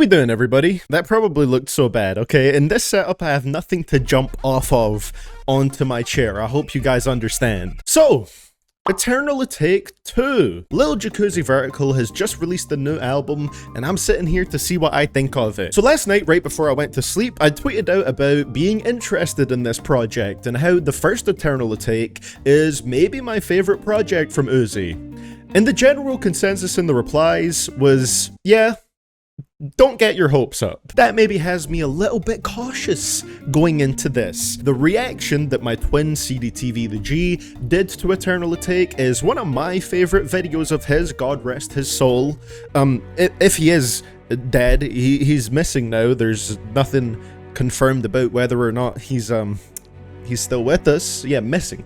we doing, everybody? That probably looked so bad, okay? In this setup, I have nothing to jump off of onto my chair. I hope you guys understand. So, Eternal Atake 2. Lil Jacuzzi Vertical has just released a new album, and I'm sitting here to see what I think of it. So last night, right before I went to sleep, I tweeted out about being interested in this project and how the first Eternal Atake is maybe my favorite project from Uzi. And the general consensus in the replies was, yeah, don't get your hopes up. That maybe has me a little bit cautious going into this. The reaction that my twin CDTV the G did to Eternal Atake is one of my favorite videos of his, God rest his soul. If he is dead, he's missing now. There's nothing confirmed about whether or not he's still with us. Yeah, missing.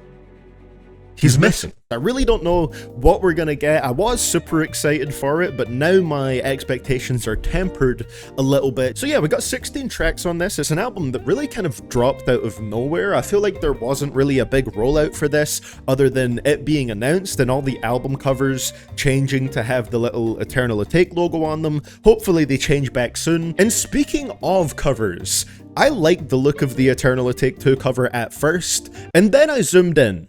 He's missing. I really don't know what we're gonna get. I was super excited for it, but now my expectations are tempered a little bit. So yeah, we got 16 tracks on this. It's an album that really kind of dropped out of nowhere. I feel like there wasn't really a big rollout for this other than it being announced and all the album covers changing to have the little Eternal Atake logo on them. Hopefully they change back soon. And speaking of covers, I liked the look of the Eternal Atake 2 cover at first, and then I zoomed in.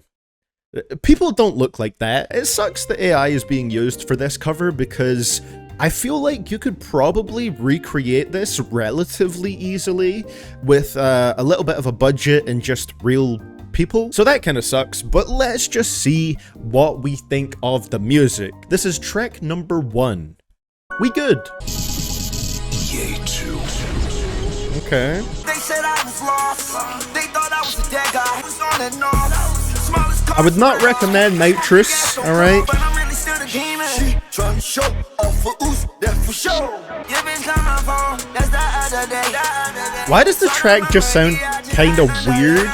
People don't look like that. It sucks that AI is being used for this cover because I feel like you could probably recreate this relatively easily with a little bit of a budget and just real people. So that kind of sucks, but let's just see what we think of the music. This is track number 1. We good. Okay. They said I was lost. They thought I was a dead guy. Was on and off. I would not recommend Nitrous, alright? Why does the track just sound kinda weird?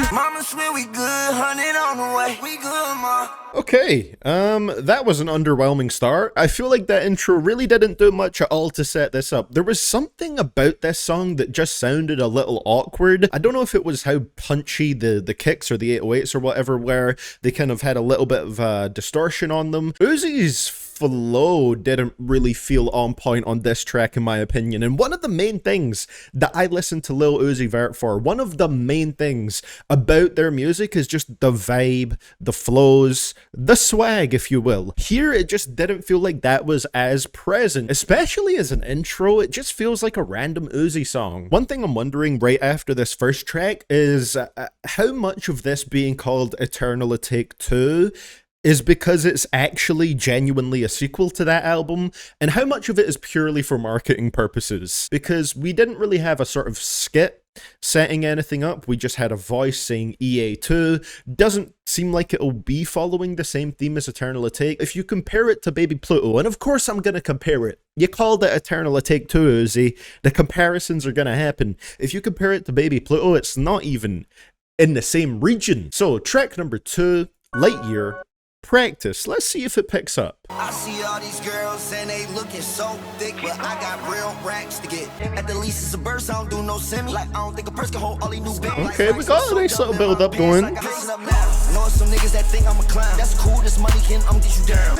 Okay, that was an underwhelming start. I feel like that intro really didn't do much at all to set this up. There was something about this song that just sounded a little awkward. I don't know if it was how punchy the kicks or the 808s or whatever were. They kind of had a little bit of distortion on them. Uzi's flow didn't really feel on point on this track in my opinion, and one of the main things that I listen to Lil Uzi Vert for, one of the main things about their music is just the vibe, the flows, the swag, if you will. Here it just didn't feel like that was as present, especially as an intro. It just feels like a random Uzi song. One thing I'm wondering right after this first track is how much of this being called Eternal Atake 2 is because it's actually genuinely a sequel to that album, and how much of it is purely for marketing purposes. Because we didn't really have a sort of skit setting anything up, we just had a voice saying EA2. Doesn't seem like it'll be following the same theme as Eternal Atake. If you compare it to Baby Pluto, and of course I'm gonna compare it, you called it Eternal Atake 2, Uzi, the comparisons are gonna happen. If you compare it to Baby Pluto, it's not even in the same region. So track number 2, Lightyear, Practice. Let's see if it picks up. I see all these girls and they looking so thick, but I got real racks to get. At the least it's a burst, I don't do no semi. Like I don't think a person can hold all these new big. Okay, we got a nice little build up going. I know some niggas that think I'm a clown. That's cool, this money can get you down.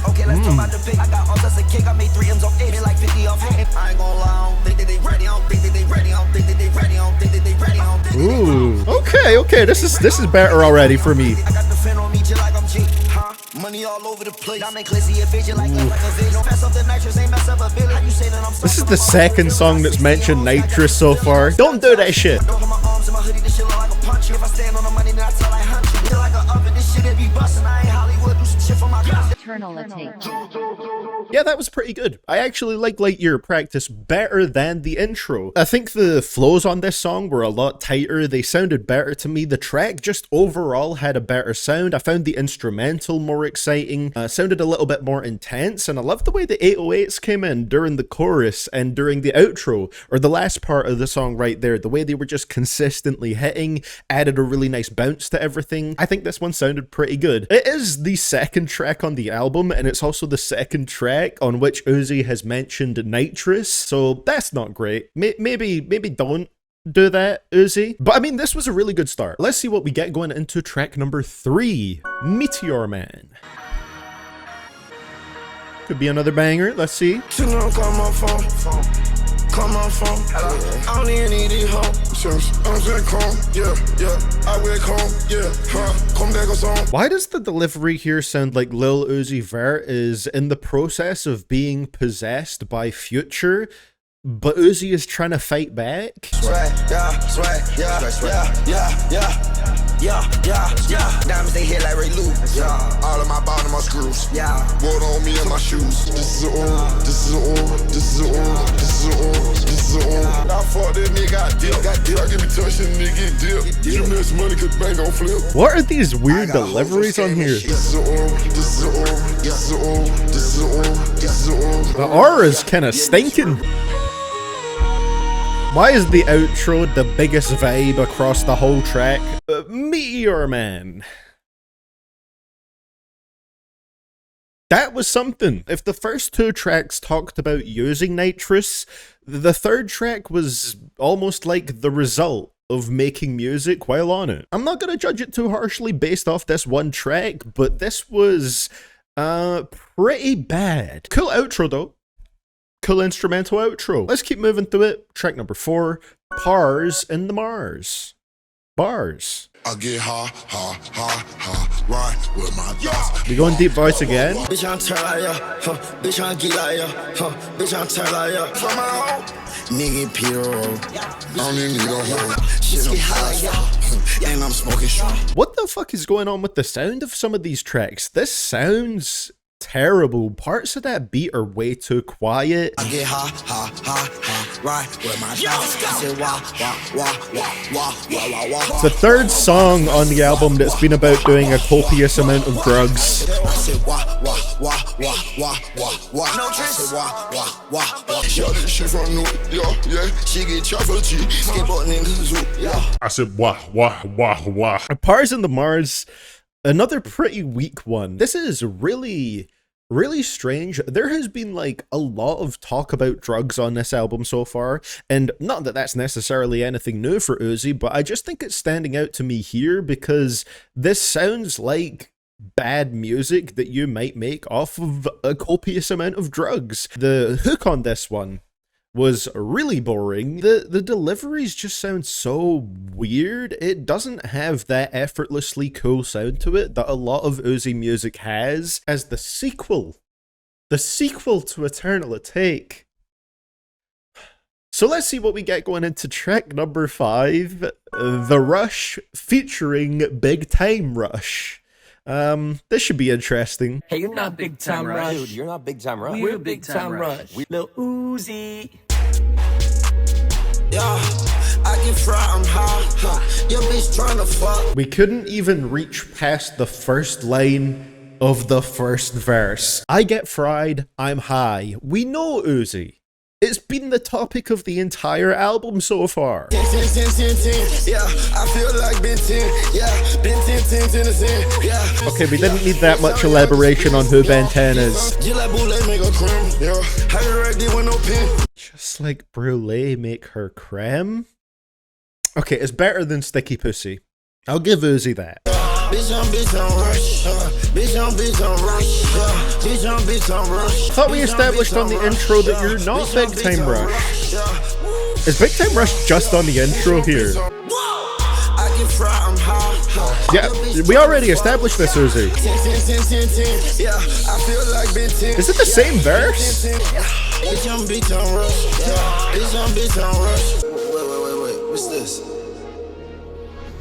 Okay, let's talk about the pick. I got all that's a kick. I made 3 M's off 8, like 50 off 8. I ain't gonna lie, I don't think that they ready. I don't think that they ready. I don't think that they ready. I don't think that they ready. I don't think that they ready. Okay, this is better already for me. I got the fin on me just like I'm G. Huh? Money all over the place. I'm in Clissy, a vision like a vision. Don't pass off the nitrous, ain't mess up a village. How you say that I'm This is the second song that's mentioned Nitrous so far. Don't do that shit. Don't hold my arms in my hoodie, this shit look like a punch. If I stand on the money, then I tell like hunch. Feel like a oven, this shit it be bustin'. I ain't Hollywood, do some shit for my cousin. Eternal Atake. Yeah, that was pretty good. I actually like Lightyear Practice better than the intro. I think the flows on this song were a lot tighter. They sounded better to me. The track just overall had a better sound. I found the instrumental more exciting, sounded a little bit more intense, and I loved the way the 808s came in during the chorus and during the outro, or the last part of the song right there. The way they were just consistently hitting added a really nice bounce to everything. I think this one sounded pretty good. It is the second track on the album, and it's also the second track on which Uzi has mentioned Nitrous, so that's not great. Maybe don't do that, Uzi. But I mean, this was a really good start. Let's see what we get going into track number 3, Meteor Man. Could be another banger. Let's see. Call my phone. I don't even need it home. I'm just calm. Yeah. I will come. Yeah. Come back or song. Why does the delivery here sound like Lil Uzi Vert is in the process of being possessed by Future, but Uzi is trying to fight back? Swag, yeah. Diamonds, they hit like Ray Lou. Yeah. All of my bottom, my screws. Yeah. Water on me and my shoes. This is I fought that nigga, got dip. I give me touch and nigga get dip. You miss money cause bank gon' flip. What are these weird deliveries on here? The aura's kinda stinking. Why is the outro the biggest vibe across the whole track? Meteor Man. That was something. If the first two tracks talked about using nitrous, the third track was almost like the result of making music while on it. I'm not gonna judge it too harshly based off this one track, but this was pretty bad. Cool outro though. Cool instrumental outro. Let's keep moving through it. Track number 4, Paars In The Mars. Bars. I get ha, right with my thoughts. We going deep voice again. Bitch, I'm turn like ya, bitch, I'm get like ya, bitch, I'm turn like ya. From my home, nigga Peter, I don't even need a hoe. Shit get high, and I'm smoking strong. What the fuck is going on with the sound of some of these tracks? This sounds terrible. Parts of that beat are way too quiet. I get ha, right with my thoughts. I say wah. It's the third song on the album that's been about doing a copious amount of drugs. I say wah. No tricks. I say wah. She from New York, yeah. She get chocolate cheese. Skateboarding in the zoo, yeah. I said wah. Paars In The Mars, another pretty weak one. This is really strange. There has been like a lot of talk about drugs on this album so far, and not that that's necessarily anything new for Uzi, but I just think it's standing out to me here because this sounds like bad music that you might make off of a copious amount of drugs. The hook on this one was really boring. The deliveries just sound so weird. It doesn't have that effortlessly cool sound to it that a lot of Uzi music has. As the sequel to Eternal Atake. So let's see what we get going into track number 5, The Rush featuring Big Time Rush. This should be interesting. Hey, you're not Big Time Rush. Dude, you're not Big Time Rush. We're Big Time Rush. Lil Uzi. Yeah, I get fried, I'm high. Your bitch trying to fuck. We couldn't even reach past the first line of the first verse. I get fried, I'm high. We know Uzi. It's been the topic of the entire album so far. 10, yeah, I feel like Ben 10, yeah, Ben 10, yeah. Okay, we didn't need that much elaboration on who Ben 10 is. Just like Brulee make her creme? Okay, it's better than Sticky Pussy. I'll give Uzi that. Thought we established on the intro that you're not Big Time Rush. Is Big Time Rush just on the intro here? Yeah, we already established this, Uzi. Is it the same verse? Wait, what's this?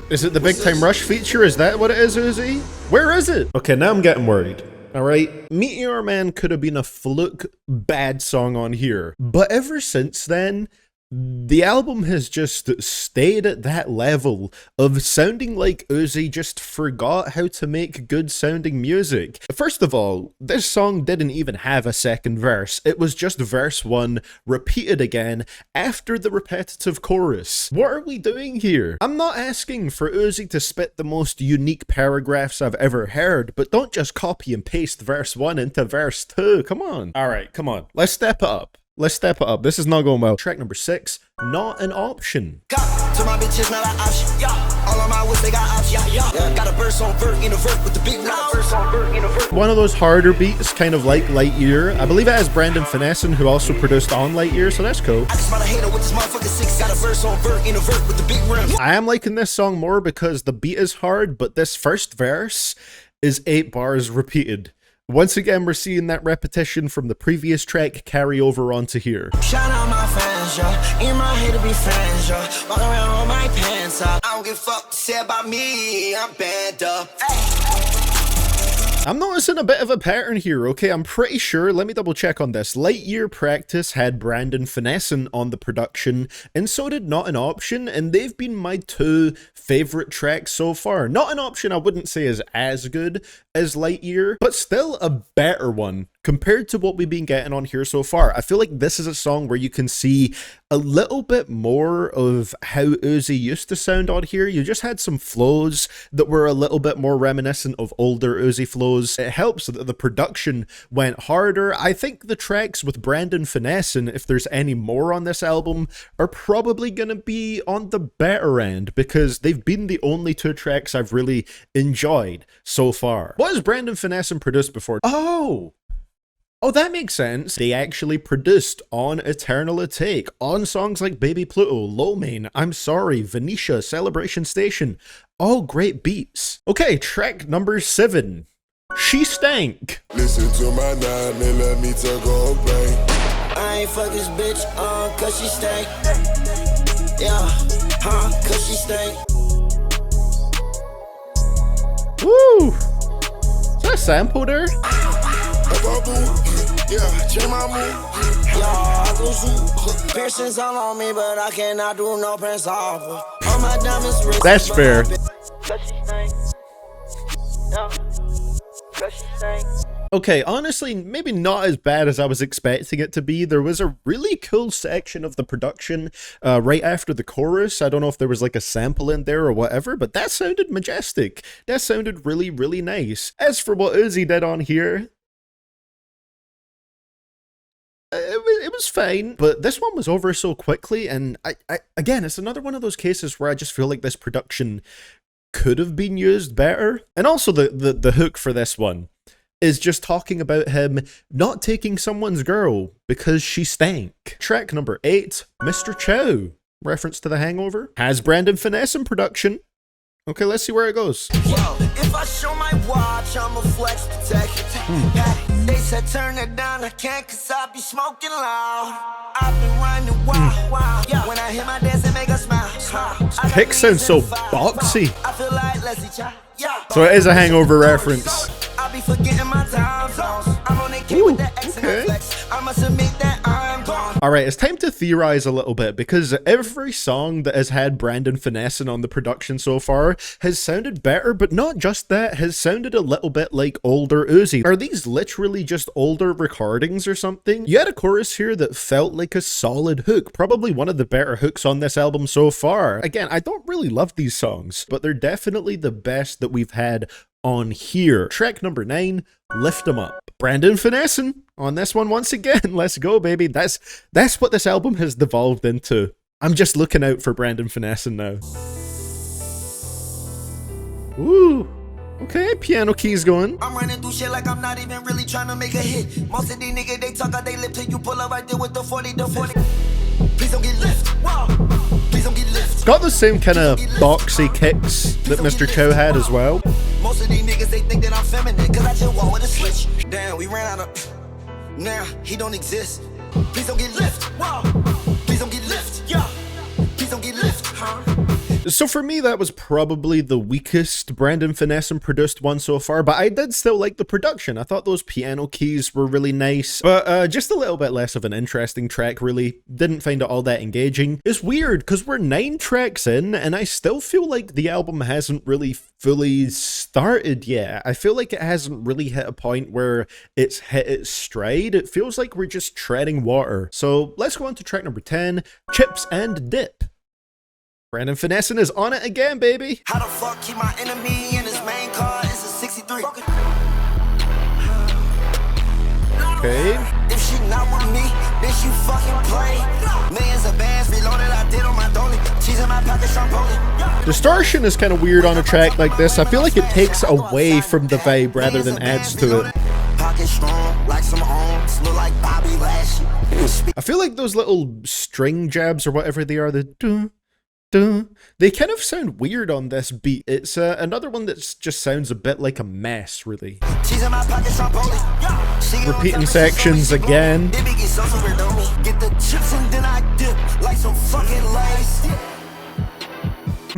Is it the Big Time Rush feature? Is that what it is, Uzi? Where is it? Okay, now I'm getting worried. Alright, Meteor Man could have been a fluke bad song on here, but ever since then, the album has just stayed at that level of sounding like Uzi just forgot how to make good sounding music. First of all, this song didn't even have a second verse. It was just verse 1 repeated again after the repetitive chorus. What are we doing here? I'm not asking for Uzi to spit the most unique paragraphs I've ever heard, but don't just copy and paste verse 1 into verse 2. Come on. Alright, come on. Let's step it up. Let's step it up. This is not going well. Track number 6, Not an Option. To my bitches, not an option. Yeah. All of my whips, they got options. Yeah. Got a burst on vert in a vert with the big round. One of those harder beats, kind of like Lightyear. I believe it has Brandon Finessen, who also produced on Lightyear, so that's cool. I just spot a hater with this motherfucking 6. Got a burst on vert in a vert with the big round. I am liking this song more because the beat is hard, but this first verse is 8 bars repeated. Once again, we're seeing that repetition from the previous track carry over onto here. Shout out my fans, y'all. In my head to be fans, y'all. Walk around on my pants up. I don't give a fuck said about me. I'm banned up. I'm noticing a bit of a pattern here, okay? I'm pretty sure, let me double check on this. Lightyear Practice had Brandon Finessen on the production, and so did Not an Option, and they've been my 2 favorite tracks so far. Not an Option I wouldn't say is as good as Lightyear, but still a better one compared to what we've been getting on here so far. I feel like this is a song where you can see a little bit more of how Uzi used to sound on here. You just had some flows that were a little bit more reminiscent of older Uzi flows. It helps that the production went harder. I think the tracks with Brandon Finessen, if there's any more on this album, are probably going to be on the better end because they've been the only 2 tracks I've really enjoyed so far. What has Brandon Finessen produced before? Oh, that makes sense. They actually produced on Eternal Atake, on songs like Baby Pluto, Low Main, I'm Sorry, Venetia, Celebration Station. All great beats. Okay, track number 7, She Stank. Listen to my 9mm go bang. I ain't fuck this bitch, cause she stank. Yeah, cause she stank. Woo! Is that a sample there? Piercings all on me, but I cannot do no prince off. All my diamonds rich. That's fair. Okay, honestly, maybe not as bad as I was expecting it to be. There was a really cool section of the production right after the chorus. I don't know if there was like a sample in there or whatever, but that sounded majestic. That sounded really, really nice. As for what Uzi did on here, it was fine, but this one was over so quickly, and again, it's another one of those cases where I just feel like this production could have been used better. And also the hook for this one is just talking about him not taking someone's girl because she stank. Track number 8, Mr. Chow, reference to The Hangover, has Brandon Finessen production. Okay, let's see where it goes. Yo, if I show my watch, I'm a flex protector. They said turn it down, I can't cause I be smoking loud. I've been running wild. Yeah, when I hear my dance, it make us smile. Pick sounds so boxy. I feel like Leslie Chow. Yeah. So it is a Hangover reference. I'll be forgetting my time zones. I'm on a kid with the X and the flex. I must admit that I'm gone. Alright, it's time to theorize a little bit, because every song that has had Brandon Finessen on the production so far has sounded better, but not just that, has sounded a little bit like older Uzi. Are these literally just older recordings or something? You had a chorus here that felt like a solid hook, probably one of the better hooks on this album so far. Again, I don't really love these songs, but they're definitely the best that we've had on here. Track number 9, Lyft Em Up. Brandon Finessen on this one once again. Let's go, baby. That's what this album has devolved into. I'm just looking out for Brandon Finessen now. Ooh. Okay, piano keys going. I'm running through shit like I'm not even really trying to make a hit. Most of these niggas, they talk out they lip till you pull up right there with the 40 to 40. Please don't get lift. Wow. Please don't get lift. It's got the same kind of boxy kicks that Mr. Chow had as well. Most of these niggas, they think that I'm feminine, cause I just walk with a switch. Damn, we ran out of. Now, he don't exist. Please don't get lift. Wow. Please don't get lift. Yeah. Please don't get lift. Huh? So for me, that was probably the weakest Brandon Finessen produced one so far, but I did still like the production. I thought those piano keys were really nice, but just a little bit less of an interesting track, really. Didn't find it all that engaging. It's weird, because we're 9 tracks in, and I still feel like the album hasn't really fully started yet. I feel like it hasn't really hit a point where it's hit its stride. It feels like we're just treading water. So let's go on to track number 10, Chips and Dip. Brandon Finessen is on it again, baby. How the fuck keep my enemy in his main car? It's a 63. Okay. If she not with me, Bitch, you fucking play. Millions of bands reloaded, I did on my dolly. Cheese in my pocket, Stromboli. Distortion is kind of weird on a track like this. I feel like it takes away from the vibe rather than adds to it. Pocket strong, like some arms, look like Bobby Lashley. I feel like those little string jabs or whatever they are, the dun, dun, they kind of sound weird on this beat. It's another one that just sounds a bit like a mess, really. Cheese in my pocket, Stromboli. Repeating sections again. Get the chips and then I dip like some fucking lace.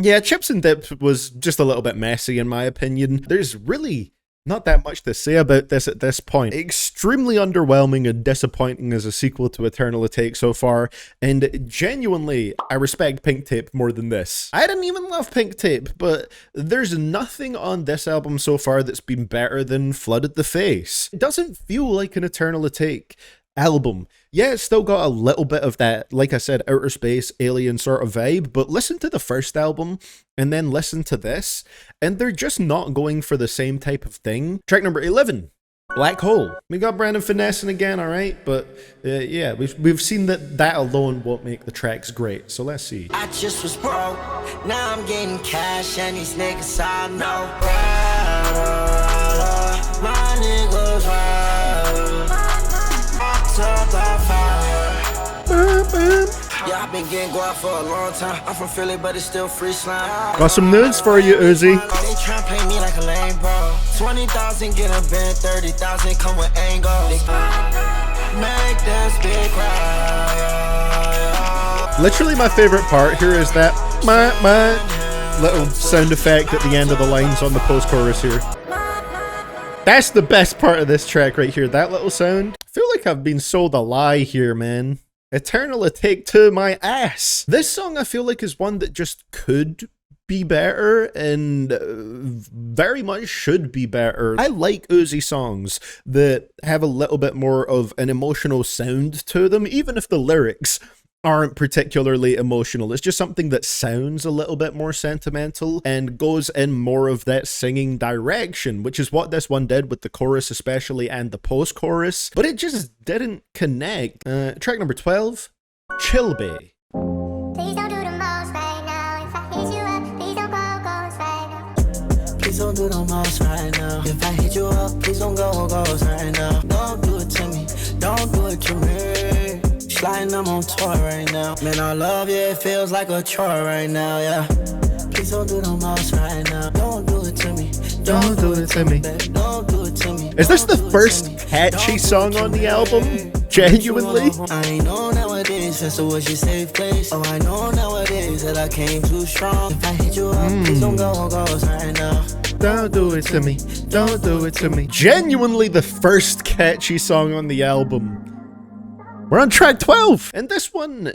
Yeah, Chips and Dip was just a little bit messy in my opinion. There's really not that much to say about this at this point. Extremely underwhelming and disappointing as a sequel to Eternal Atake so far, and genuinely, I respect Pink Tape more than this. I didn't even love Pink Tape, but there's nothing on this album so far that's been better than Flooded the Face. It doesn't feel like an Eternal Atake album. Yeah, it's still got a little bit of that, like I said, outer space, alien sort of vibe, but listen to the first album and then listen to this, and they're just not going for the same type of thing. Track number 11, Black Hole. We got Brandon finessing again, alright, but yeah, we've seen that alone won't make the tracks great, so let's see. I just was broke, now I'm getting cash, and these niggas I know. My niggas yeah, I've been getting guap for a long time. I'm from Philly, but it's still free slime. Got some nudes for you, Uzi. They try to pay me like a lame bro. 20,000 get a band, 30,000 come with angles. Make this big cry. Literally my favorite part here is that little sound effect at the end of the lines on the post-chorus here. That's the best part of this track right here, that little sound. I feel like I've been sold a lie here, man. Eternal Atake to my ass. This song I feel like is one that just could be better and very much should be better. I like Uzi songs that have a little bit more of an emotional sound to them, even if the lyrics aren't particularly emotional. It's just something that sounds a little bit more sentimental and goes in more of that singing direction, which is what this one did with the chorus especially and the post-chorus, but it just didn't connect. Track number 12, Chill Bay. Please don't do the most right now. If I hit you up, please don't go ghost right now. Please don't do the most right now. If I hit you up, please don't go ghost right now. Don't do it to me, don't do it to me. Sliding, I'm on tour right now. Man, I love you, it feels like a chore right now, yeah. Please don't do the most right now. Don't do it to me. Don't do it to me. Don't do it to me. Is this the first catchy song on the album? Genuinely? I know nowadays that's was your safe place. Oh, I know nowadays that I came too strong. If I hit you up, please don't go ghost right now. Don't do it to me. Don't do it to me. Genuinely the first catchy song on the album. We're on track 12, and this one,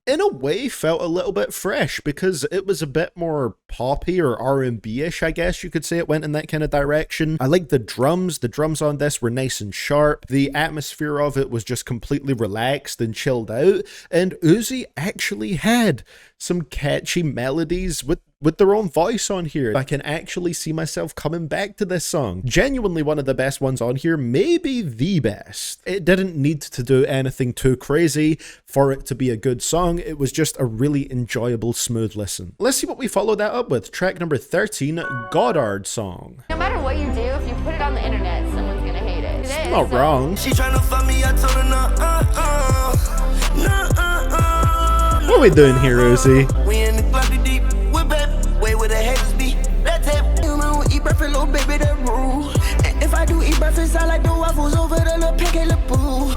in a way, felt a little bit fresh because it was a bit more poppy or R&B-ish, I guess you could say. It went in that kind of direction. I like the drums. The drums on this were nice and sharp. The atmosphere of it was just completely relaxed and chilled out, and Uzi actually had some catchy melodies with their own voice on here. I can actually see myself coming back to this song. Genuinely one of the best ones on here, maybe the best. It didn't need to do anything too crazy for it to be a good song. It was just a really enjoyable, smooth listen. Let's see what we follow that up with. Track number 13, Goddard Song. No matter what you do, if you put it on the internet, someone's gonna hate it. It's not wrong. She tryna fuck me, I told her no, What are we doing here, Uzi? We in the club deep, we're back, way where the haters be. Let's have you know, eat breakfast, little baby, that rule. And if I do eat breakfast, I like the waffles over the little pancake, little boo.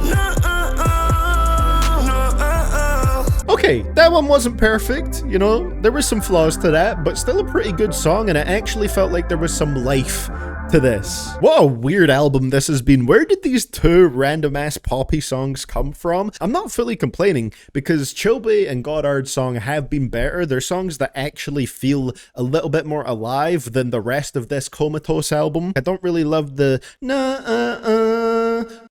Okay, that one wasn't perfect, you know, there were some flaws to that, but still a pretty good song, and it actually felt like there was some life to this. What a weird album this has been. Where did these two random ass poppy songs come from? I'm not fully complaining because Chilby and Goddard Song have been better. They're songs that actually feel a little bit more alive than the rest of this Comatose album. I don't really love the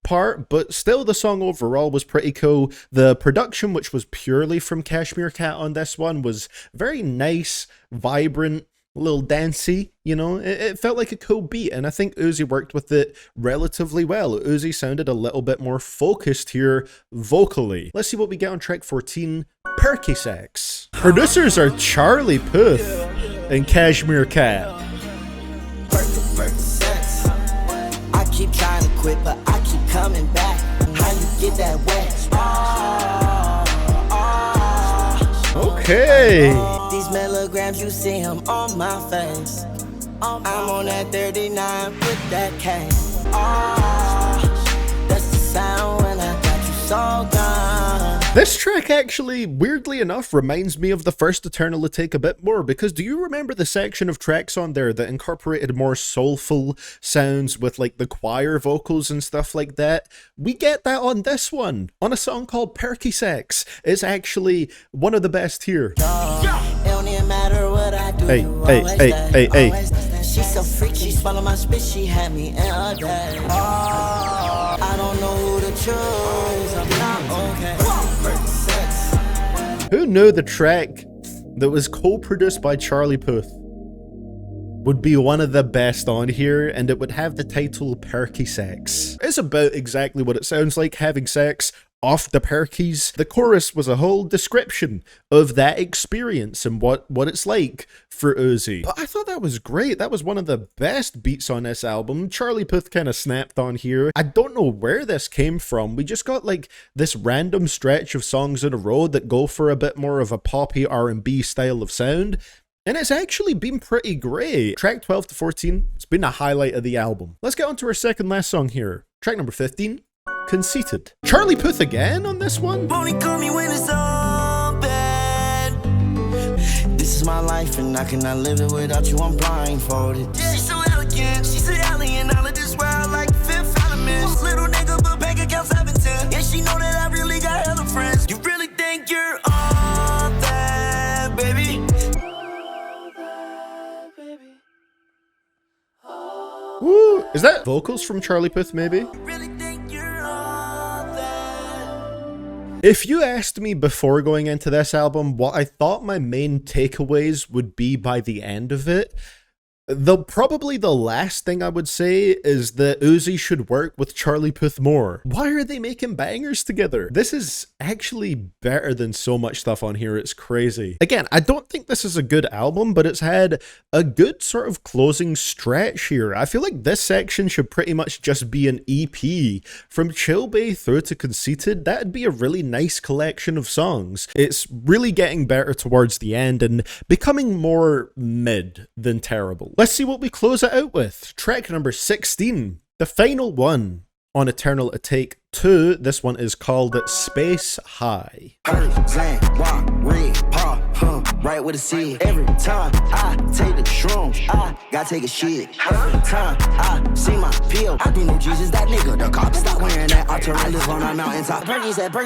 part, but still the song overall was pretty cool. The production, which was purely from Cashmere Cat on this one, was very nice, vibrant, a little dancey, you know, it felt like a cool beat, and I think Uzi worked with it relatively well. Uzi sounded a little bit more focused here vocally. Let's see what we get on track 14, PerkySex. Producers are Charlie Puth and Cashmere Cat. PerkySex. I keep trying to quit, but I keep coming back. How you get that wet? Okay. These milligrams, you see them on my face. I'm on that 39 with that K. That's the sound when I got you so gone. This track actually, weirdly enough, reminds me of the first Eternal Atake a bit more, because do you remember the section of tracks on there that incorporated more soulful sounds with like the choir vocals and stuff like that? We get that on this one, on a song called PerkySex. It's actually one of the best here. It don't even matter what I do. Hey. She's so freaky, she swallowed my spit, she had me in a day. I don't know who to choose, I'm not okay. Who knew the track that was co-produced by Charlie Puth would be one of the best on here, and it would have the title PerkySex? It's about exactly what it sounds like, having sex off the perkies. The chorus was a whole description of that experience and what it's like for Uzi. But I thought that was great. That was one of the best beats on this album. Charlie Puth kind of snapped on here. I don't know where this came from. We just got like this random stretch of songs in a row that go for a bit more of a poppy R&B style of sound, and it's actually been pretty great. Track 12 to 14, it's been a highlight of the album. Let's get on to our second last song here. Track number 15, Conceited. Charlie Puth again on this one? Only call me when it's all bad. This is my life and I cannot live it without you, I'm blindfolded. She's so elegant, she's an alien, all of this world like Fifth Element. Little nigga, but bank account 17. Yeah, she know that I really got hella friends. You really think you're all that, baby? Woo! Is that vocals from Charlie Puth, maybe? Really think you're all that? If you asked me before going into this album what I thought my main takeaways would be by the end of it, probably the last thing I would say is that Uzi should work with Charlie Puth more. Why are they making bangers together? This is actually better than so much stuff on here, it's crazy. Again, I don't think this is a good album, but it's had a good sort of closing stretch here. I feel like this section should pretty much just be an EP. From Chill Bay through to Conceited, that'd be a really nice collection of songs. It's really getting better towards the end and becoming more mid than terrible. Let's see what we close it out with. Track number 16, the final one on Eternal Atake 2. This one is called Space High. Right with a seed. Every time I take the shroom, I gotta take a shit. Every time I see my pill, I do know Jesus, that nigga. The cops stop wearing that. I turn, I live on a mountaintop. PerkySex.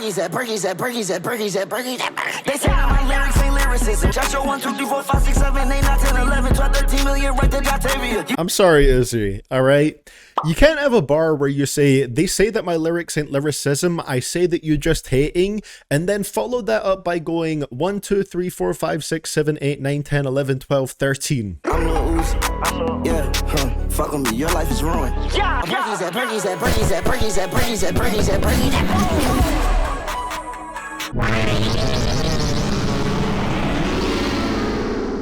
They say my lyrics ain't lyricism. Joshua 1, 2, 3, 4, 5, 6, 7, 8, 9, 10, 11, 12, 13 million. Right there, Octavia. I'm sorry, Uzi, alright? You can't have a bar where you say, they say that my lyrics ain't lyricism, I say that you just hating, and then follow that up by going 1, 2, 3, 4, 5, 6, 7, 8, 9, 10, 11, 12, 13. I'm Lil Uzi. Yeah, fuck with me, your life is ruined. Yeah. PerkySex.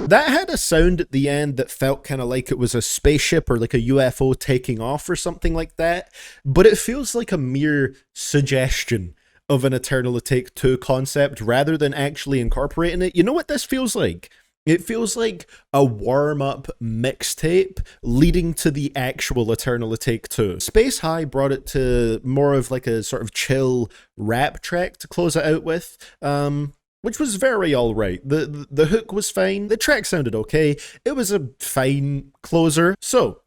That had a sound at the end that felt kind of like it was a spaceship or like a UFO taking off or something like that, but it feels like a mere suggestion of an Eternal Atake 2 concept rather than actually incorporating it. You know what this feels like? It feels like a warm-up mixtape leading to the actual Eternal Atake 2. Space High brought it to more of like a sort of chill rap track to close it out with, which was very alright. The hook was fine, the track sounded okay, it was a fine closer. So,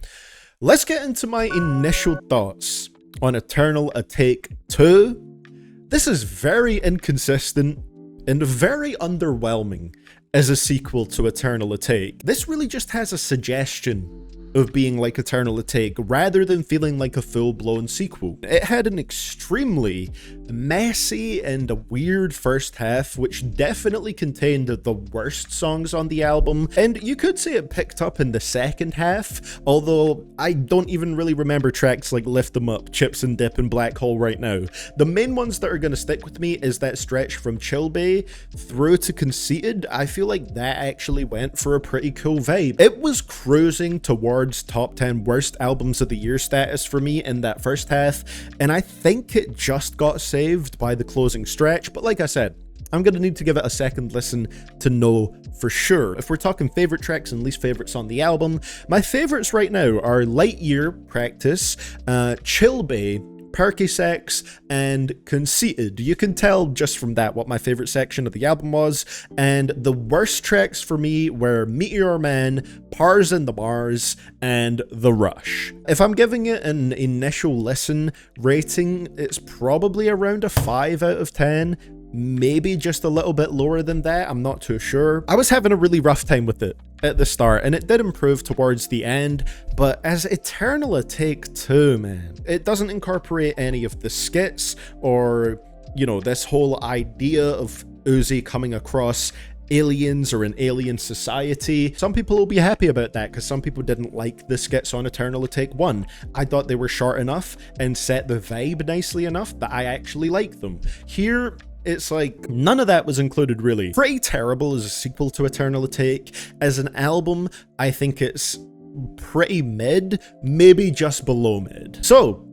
let's get into my initial thoughts on Eternal Atake 2. This is very inconsistent and very underwhelming as a sequel to Eternal Atake. This really just has a suggestion of being like Eternal Atake rather than feeling like a full-blown sequel. It had an extremely messy and a weird first half, which definitely contained the worst songs on the album, and you could say it picked up in the second half, although I don't even really remember tracks like Lyft Em Up, Chips and Dip, and Black Hole right now. The main ones that are going to stick with me is that stretch from Chill Bay through to Conceited. I feel like that actually went for a pretty cool vibe. It was cruising towards top 10 worst albums of the year status for me in that first half, and I think it just got saved by the closing stretch, but like I said, I'm going to need to give it a second listen to know for sure. If we're talking favorite tracks and least favorites on the album, my favorites right now are Light Year, Practice, Chill Bay, PerkySex, and Conceited. You can tell just from that what my favorite section of the album was, and the worst tracks for me were Meteor Man, Paars In The Mars, and The Rush. If I'm giving it an initial listen rating, it's probably around a 5 out of 10. Maybe just a little bit lower than that, I'm not too sure. I was having a really rough time with it at the start, and it did improve towards the end, but as Eternal Atake 2, man, it doesn't incorporate any of the skits or, you know, this whole idea of Uzi coming across aliens or an alien society. Some people will be happy about that because some people didn't like the skits on Eternal Atake 1. I thought they were short enough and set the vibe nicely enough that I actually liked them. Here, it's like none of that was included really. Pretty terrible as a sequel to Eternal Atake. As an album, I think it's pretty mid, maybe just below mid. So,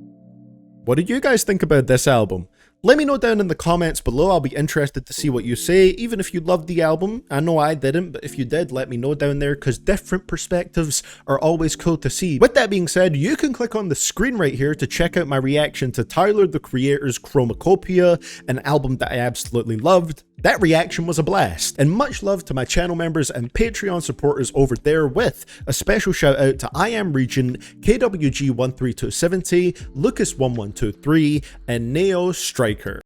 what did you guys think about this album? Let me know down in the comments below. I'll be interested to see what you say, even if you loved the album. I know I didn't, but if you did, let me know down there, because different perspectives are always cool to see. With that being said, you can click on the screen right here to check out my reaction to Tyler, the Creator's Chromacopia, an album that I absolutely loved. That reaction was a blast, and much love to my channel members and Patreon supporters over there, with a special shout out to I Am Region, KWG13270, Lucas1123, and Neo Striker.